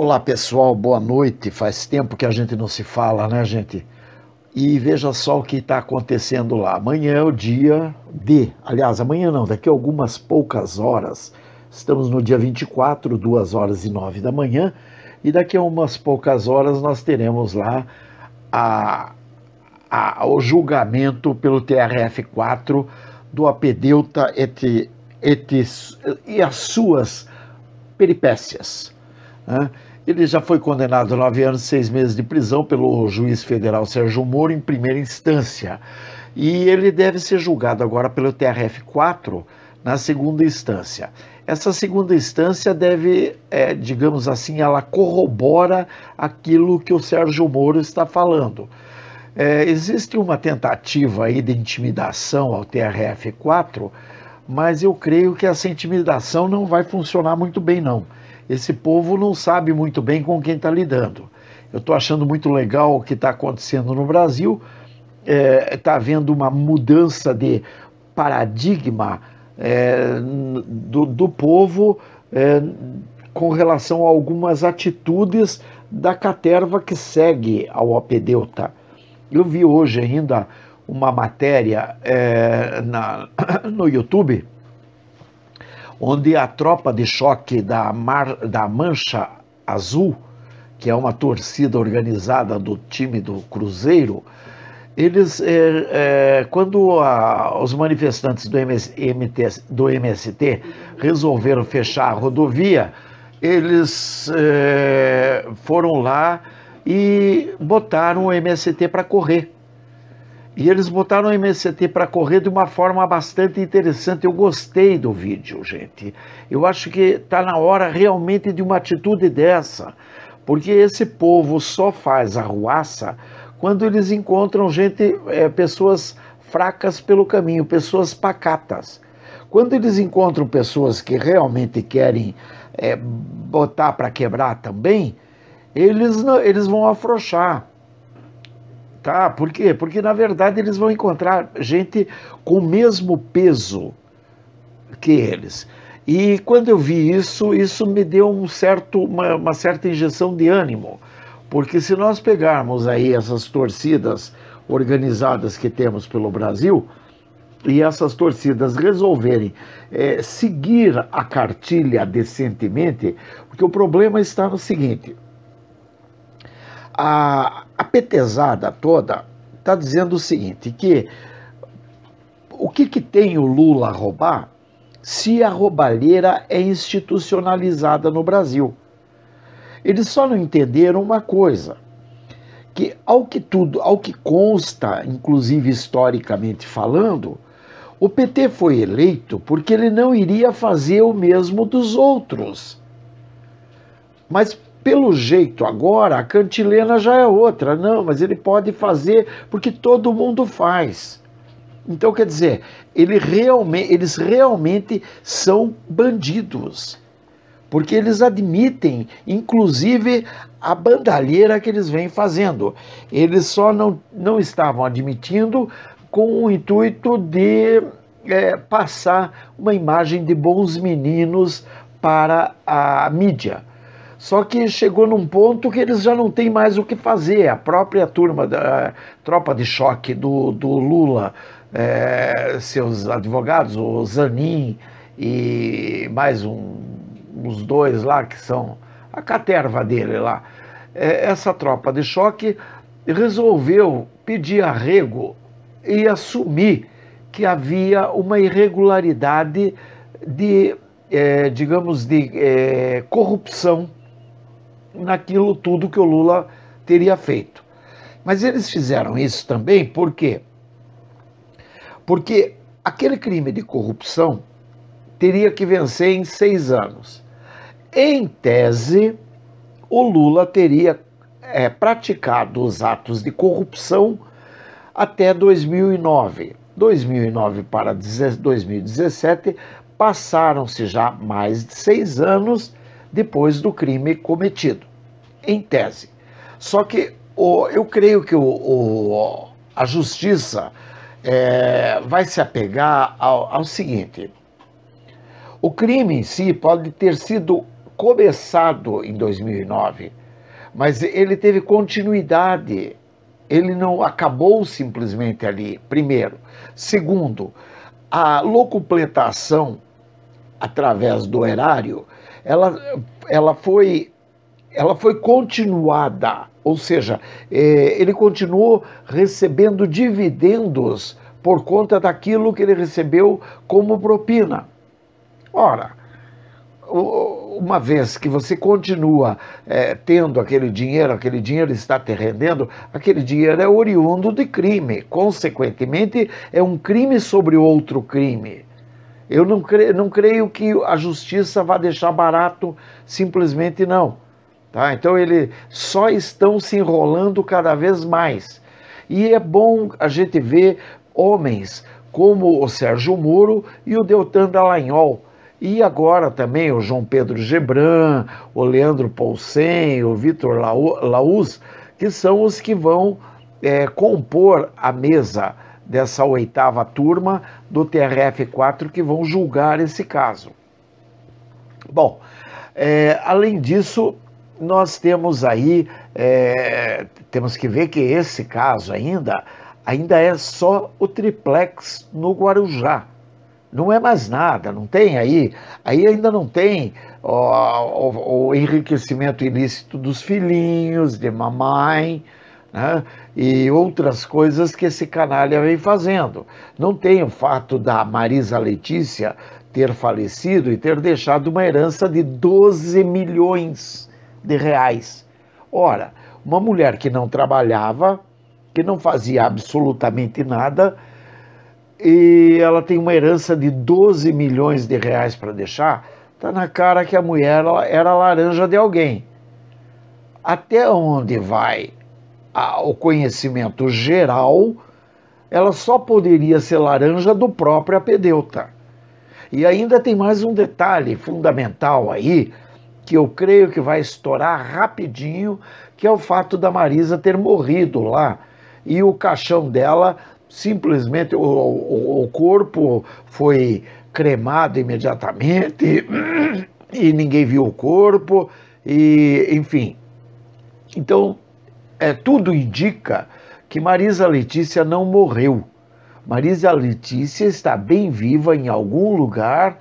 Olá pessoal, boa noite. Faz tempo que a gente não se fala, né, gente? E veja só o que está acontecendo lá. Amanhã é o dia D. Aliás, amanhã não, daqui a algumas poucas horas. Estamos no dia 24, 2h09 da manhã. E daqui a umas poucas horas nós teremos lá o julgamento pelo TRF4 do apedeuta e as suas peripécias, né? Ele já foi condenado a 9 anos e 6 meses de prisão pelo juiz federal Sérgio Moro em primeira instância. E ele deve ser julgado agora pelo TRF4 na segunda instância. Essa segunda instância deve, digamos assim, ela corrobora aquilo que o Sérgio Moro está falando. Existe uma tentativa aí de intimidação ao TRF4, mas eu creio que essa intimidação não vai funcionar muito bem, não. Esse povo não sabe muito bem com quem está lidando. Eu estou achando muito legal o que está acontecendo no Brasil. Está havendo uma mudança de paradigma do povo com relação a algumas atitudes da caterva que segue ao apedeuta. Eu vi hoje ainda uma matéria no YouTube, onde a tropa de choque da Mancha Azul, que é uma torcida organizada do time do Cruzeiro, eles, quando os manifestantes do MST resolveram fechar a rodovia, eles foram lá e botaram o MST para correr. E eles botaram o MST para correr de uma forma bastante interessante. Eu gostei do vídeo, gente. Eu acho que está na hora realmente de uma atitude dessa, porque esse povo só faz arruaça quando eles encontram pessoas fracas pelo caminho, pessoas pacatas. Quando eles encontram pessoas que realmente querem botar para quebrar também, eles vão afrouxar. Tá, por quê? Porque, na verdade, eles vão encontrar gente com o mesmo peso que eles. E quando eu vi isso me deu uma certa injeção de ânimo. Porque se nós pegarmos aí essas torcidas organizadas que temos pelo Brasil, e essas torcidas resolverem seguir a cartilha decentemente, porque o problema está no seguinte: a petezada toda está dizendo o seguinte, que o que tem o Lula a roubar se a roubalheira é institucionalizada no Brasil? Eles só não entenderam uma coisa, que ao que consta, inclusive historicamente falando, o PT foi eleito porque ele não iria fazer o mesmo dos outros. Mas pelo jeito agora, a cantilena já é outra. Não, mas ele pode fazer porque todo mundo faz. Então, quer dizer, eles realmente são bandidos. Porque eles admitem, inclusive, a bandalheira que eles vêm fazendo. Eles só não estavam admitindo com o intuito de passar uma imagem de bons meninos para a mídia. Só que chegou num ponto que eles já não têm mais o que fazer. A própria turma da tropa de choque do Lula, seus advogados, o Zanin e mais uns dois lá, que são a caterva dele lá, essa tropa de choque resolveu pedir arrego e assumir que havia uma irregularidade de corrupção naquilo tudo que o Lula teria feito. Mas eles fizeram isso também por quê? Porque aquele crime de corrupção teria que vencer em 6 anos. Em tese, o Lula teria praticado os atos de corrupção até 2009. 2009 para 2017, passaram-se já mais de 6 anos depois do crime cometido, em tese. Só que eu creio que a justiça vai se apegar ao seguinte: o crime em si pode ter sido começado em 2009, mas ele teve continuidade. Ele não acabou simplesmente ali, primeiro. Segundo, a locupletação através do erário, ela foi continuada, ou seja, ele continuou recebendo dividendos por conta daquilo que ele recebeu como propina. Ora, uma vez que você continua tendo aquele dinheiro está te rendendo, aquele dinheiro é oriundo de crime, consequentemente é um crime sobre outro crime. Eu não creio que a justiça vá deixar barato, simplesmente não. Tá? Então eles só estão se enrolando cada vez mais. E é bom a gente ver homens como o Sérgio Moro e o Deltan Dallagnol. E agora também o João Pedro Gebran, o Leandro Poulsen, o Vitor Laus, que são os que vão compor a mesa dessa 8ª turma do TRF4 que vão julgar esse caso. Bom, além disso, nós temos aí, temos que ver que esse caso ainda é só o triplex no Guarujá. Não é mais nada, não tem aí ainda não tem o enriquecimento ilícito dos filhinhos, de mamãe, né? E outras coisas que esse canalha vem fazendo. Não tem o fato da Marisa Letícia ter falecido e ter deixado uma herança de 12 milhões de reais. Ora, uma mulher que não trabalhava, que não fazia absolutamente nada, e ela tem uma herança de 12 milhões de reais para deixar, está na cara que a mulher era laranja de alguém. Até onde vai o conhecimento geral, ela só poderia ser laranja do próprio apedeuta. E ainda tem mais um detalhe fundamental aí, que eu creio que vai estourar rapidinho, que é o fato da Marisa ter morrido lá, e o caixão dela, simplesmente, o corpo foi cremado imediatamente, e ninguém viu o corpo, e enfim. Então, tudo indica que Marisa Letícia não morreu. Marisa Letícia está bem viva em algum lugar,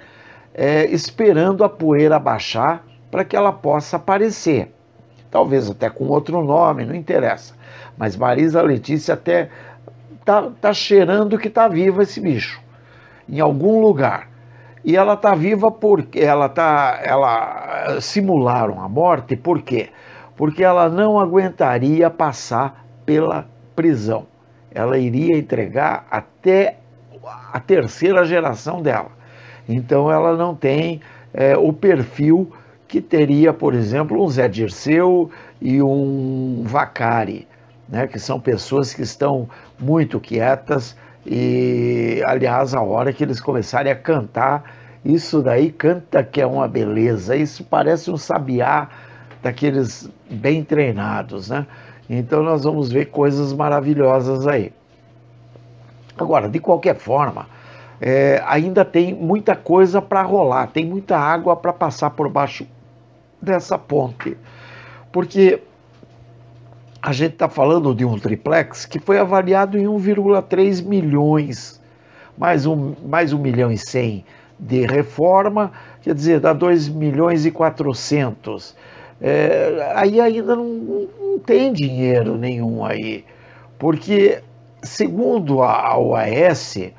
esperando a poeira baixar para que ela possa aparecer. Talvez até com outro nome, não interessa. Mas Marisa Letícia até tá cheirando que está viva esse bicho, em algum lugar. E ela está viva porque ela simularam a morte, por quê? Porque ela não aguentaria passar pela prisão. Ela iria entregar até a 3ª geração dela. Então ela não tem o perfil que teria, por exemplo, um Zé Dirceu e um Vacari, né, que são pessoas que estão muito quietas e, aliás, a hora que eles começarem a cantar, isso daí canta que é uma beleza, isso parece um sabiá daqueles bem treinados, né? Então nós vamos ver coisas maravilhosas aí. Agora, de qualquer forma, ainda tem muita coisa para rolar, tem muita água para passar por baixo dessa ponte, porque a gente está falando de um triplex que foi avaliado em 1,3 milhões, mais 1,1 milhão de reforma, quer dizer, dá 2 milhões e 400. Aí ainda não tem dinheiro nenhum aí, porque, segundo a OAS,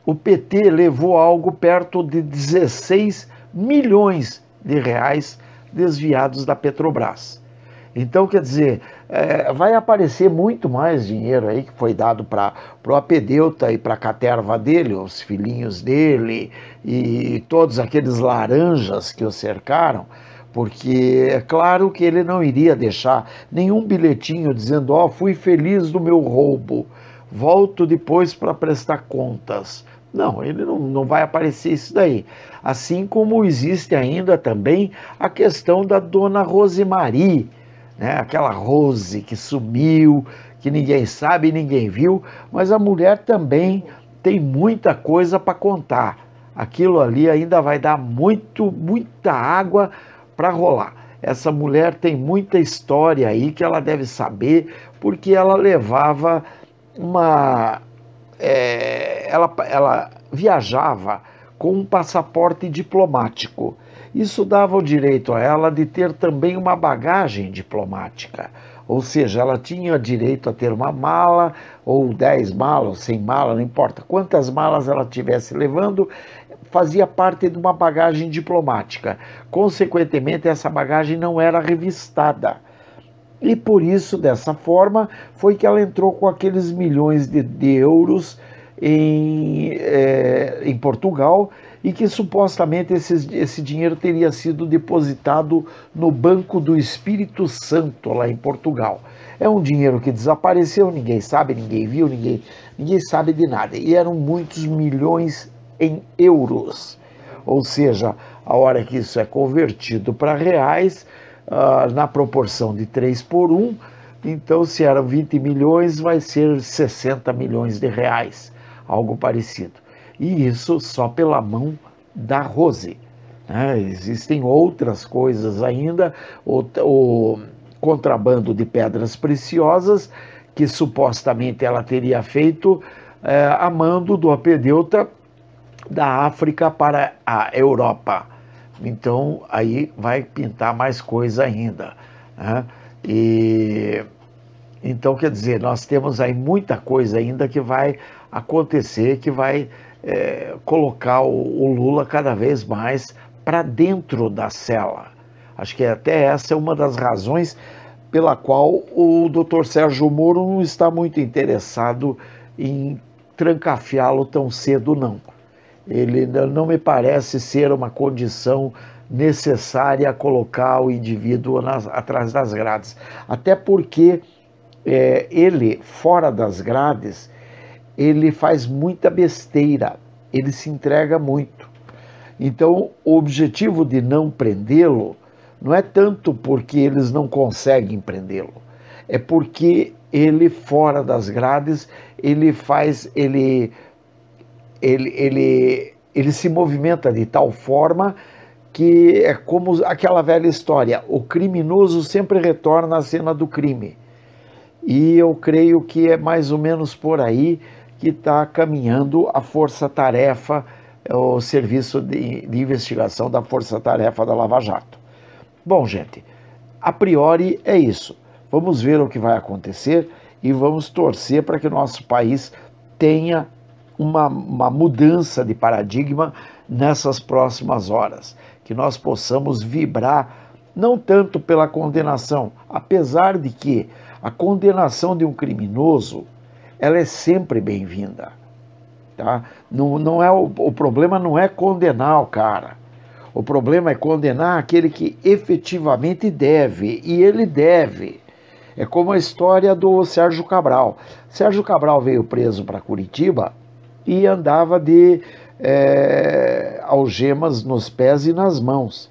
o PT levou algo perto de 16 milhões de reais desviados da Petrobras. Então, quer dizer, vai aparecer muito mais dinheiro aí que foi dado para o apedeuta e para a caterva dele, os filhinhos dele e todos aqueles laranjas que o cercaram, porque é claro que ele não iria deixar nenhum bilhetinho dizendo: fui feliz do meu roubo, volto depois para prestar contas. Não, ele não vai aparecer isso daí. Assim como existe ainda também a questão da dona Rosemary, né? Aquela Rose que sumiu, que ninguém sabe, ninguém viu, mas a mulher também muita coisa para contar. Aquilo ali ainda vai dar muita água para rolar. Essa mulher tem muita história aí que ela deve saber, porque ela levava uma... ela viajava com um passaporte diplomático. Isso dava o direito a ela de ter também uma bagagem diplomática. Ou seja, ela tinha direito a ter uma mala, ou 10 malas, ou 100 malas, não importa quantas malas ela estivesse levando, fazia parte de uma bagagem diplomática. Consequentemente, essa bagagem não era revistada. E por isso, dessa forma, foi que ela entrou com aqueles milhões de euros em Portugal, e que supostamente esse dinheiro teria sido depositado no Banco do Espírito Santo, lá em Portugal. É um dinheiro que desapareceu, ninguém sabe, ninguém viu, ninguém sabe de nada. E eram muitos milhões em euros. Ou seja, a hora que isso é convertido para reais, na proporção de 3 por 1, então se eram 20 milhões, vai ser 60 milhões de reais, algo parecido. E isso só pela mão da Rose. Existem outras coisas ainda, o contrabando de pedras preciosas, que supostamente ela teria feito a mando do apedeuta da África para a Europa. Então, aí vai pintar mais coisa ainda. Então, quer dizer, nós temos aí muita coisa ainda que vai acontecer, que vai colocar o Lula cada vez mais para dentro da cela. Acho que até essa é uma das razões pela qual o Dr. Sérgio Moro não está muito interessado em trancafiá-lo tão cedo, não. Ele não me parece ser uma condição necessária a colocar o indivíduo atrás das grades. Até porque ele, fora das grades, ele faz muita besteira, ele se entrega muito. Então, o objetivo de não prendê-lo não é tanto porque eles não conseguem prendê-lo, é porque ele, fora das grades, ele se movimenta de tal forma que é como aquela velha história: o criminoso sempre retorna à cena do crime. E eu creio que é mais ou menos por aí que está caminhando a força-tarefa, o serviço de investigação da força-tarefa da Lava Jato. Bom, gente, a priori é isso. Vamos ver o que vai acontecer e vamos torcer para que o nosso país tenha uma mudança de paradigma nessas próximas horas, que nós possamos vibrar não tanto pela condenação, apesar de que a condenação de um criminoso, ela é sempre bem-vinda, tá? Não é o problema não é condenar o cara, o problema é condenar aquele que efetivamente deve, e ele deve. É como a história do Sérgio Cabral. Sérgio Cabral veio preso para Curitiba e andava de algemas nos pés e nas mãos.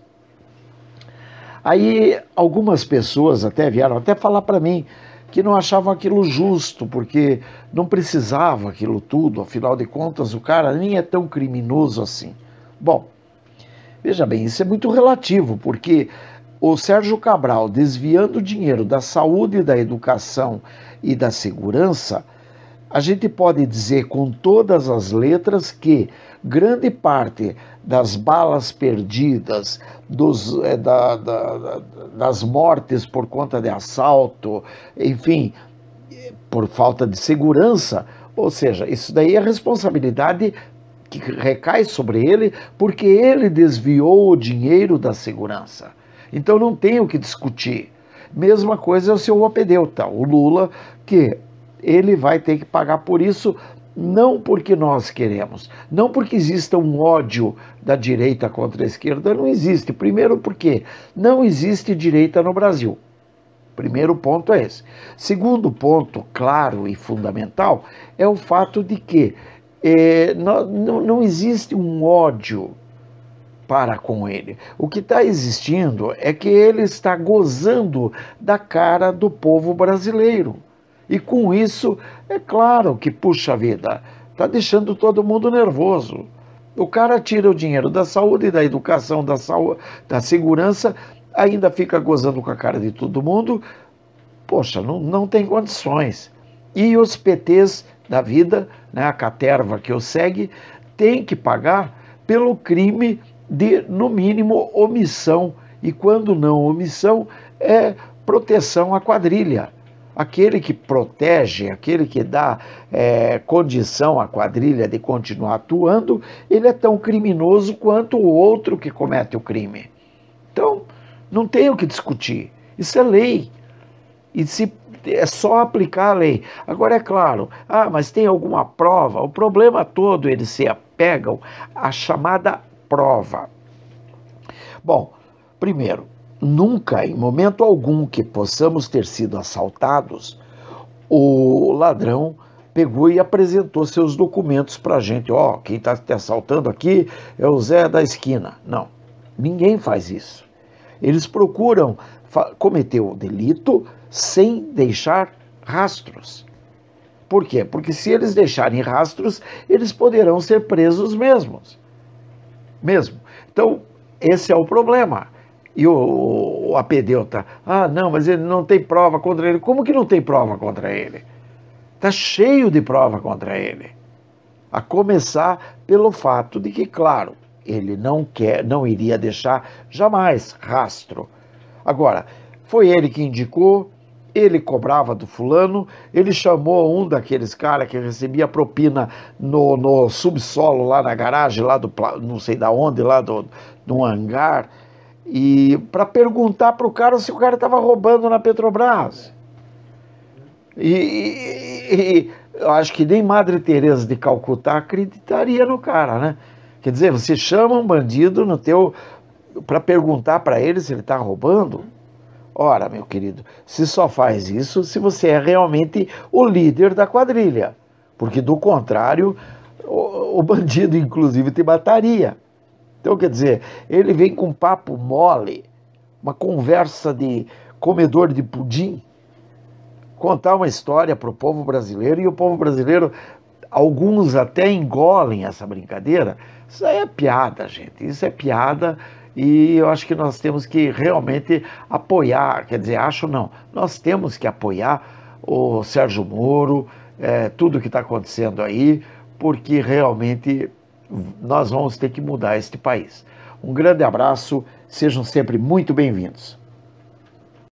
Aí algumas pessoas vieram até falar para mim que não achavam aquilo justo, porque não precisava aquilo tudo, afinal de contas o cara nem é tão criminoso assim. Bom, veja bem, isso é muito relativo, porque o Sérgio Cabral, desviando dinheiro da saúde, da educação e da segurança, a gente pode dizer com todas as letras que grande parte das balas perdidas, das mortes por conta de assalto, enfim, por falta de segurança, ou seja, isso daí é responsabilidade que recai sobre ele, porque ele desviou o dinheiro da segurança. Então não tem o que discutir. Mesma coisa é o seu apedeuta, o Lula, que ele vai ter que pagar por isso, não porque nós queremos, não porque exista um ódio da direita contra a esquerda, não existe. Primeiro porque não existe direita no Brasil. Primeiro ponto é esse. Segundo ponto, claro e fundamental, é o fato de que não existe um ódio para com ele. O que está existindo é que ele está gozando da cara do povo brasileiro. E com isso, é claro que, puxa vida, está deixando todo mundo nervoso. O cara tira o dinheiro da saúde, da educação, da segurança ainda fica gozando com a cara de todo mundo. Poxa, não tem condições. E os PTs da vida, né, a caterva que o segue, tem que pagar pelo crime de, no mínimo, omissão. E quando não omissão, é proteção à quadrilha. Aquele que protege, aquele que dá condição à quadrilha de continuar atuando, ele é tão criminoso quanto o outro que comete o crime. Então, não tem o que discutir. Isso é lei. E se é só aplicar a lei. Agora, é claro, mas tem alguma prova? O problema todo, eles se apegam à chamada prova. Bom, primeiro, nunca, em momento algum que possamos ter sido assaltados, o ladrão pegou e apresentou seus documentos para a gente. Quem está te assaltando aqui é o Zé da esquina. Não, ninguém faz isso. Eles procuram cometer o delito sem deixar rastros. Por quê? Porque se eles deixarem rastros, eles poderão ser presos mesmo. Então, esse é o problema. E o apedeuta, não, mas ele não tem prova contra ele. Como que não tem prova contra ele? Está cheio de prova contra ele. A começar pelo fato de que, claro, ele não iria deixar jamais rastro. Agora, foi ele que indicou, ele cobrava do fulano, ele chamou um daqueles caras que recebia propina no subsolo, lá na garagem, lá do não sei da onde, lá do hangar, e para perguntar para o cara se o cara estava roubando na Petrobras. E eu acho que nem Madre Teresa de Calcutá acreditaria no cara, né? Quer dizer, você chama um bandido para perguntar para ele se ele está roubando? Ora, meu querido, se só faz isso se você é realmente o líder da quadrilha. Porque, do contrário, o bandido, inclusive, te mataria. Então, quer dizer, ele vem com papo mole, uma conversa de comedor de pudim, contar uma história para o povo brasileiro, e o povo brasileiro, alguns até engolem essa brincadeira. Isso aí é piada, gente, isso é piada. E eu acho que nós temos que realmente apoiar, quer dizer, nós temos que apoiar o Sérgio Moro, tudo que está acontecendo aí, porque realmente nós vamos ter que mudar este país. Um grande abraço, sejam sempre muito bem-vindos.